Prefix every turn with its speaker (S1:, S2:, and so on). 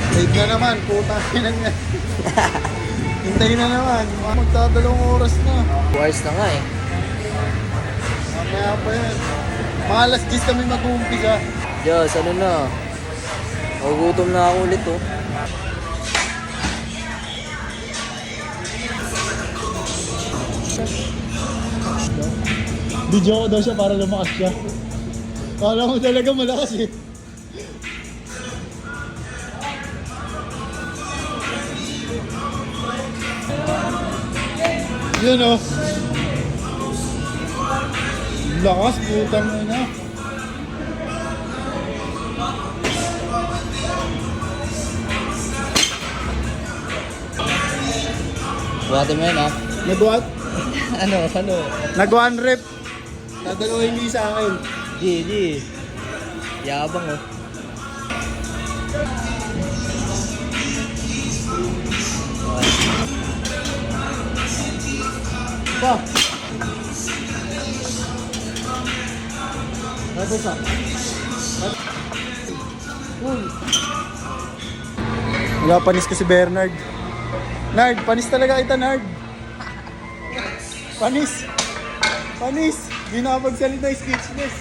S1: Late na naman, puta na nga. Hintay na naman. Magdadalawang oras na.
S2: Wires na nga eh.
S1: Mamaya pa yan. Mga alas 10 kami mag-uumpisa.
S2: Diyos, ano na? Magugutom na ako ulit oh.
S1: Video ko daw siya para lumakas siya. Kala mo talaga malakas eh. Yun oh. Lakas, putang ina.
S2: Buhatin mo yan ah.
S1: Nag-what?
S2: Ano?
S1: Nag-one rep. Dadalawa hindi sa akin.
S2: GG. Yabang oh.
S1: Pa! Ano sa? Uy! Wala, panis ko si Bernard. Nard, panis talaga kita, Nard. Panis! Panis! Hindi nakapagsalita yung speechless.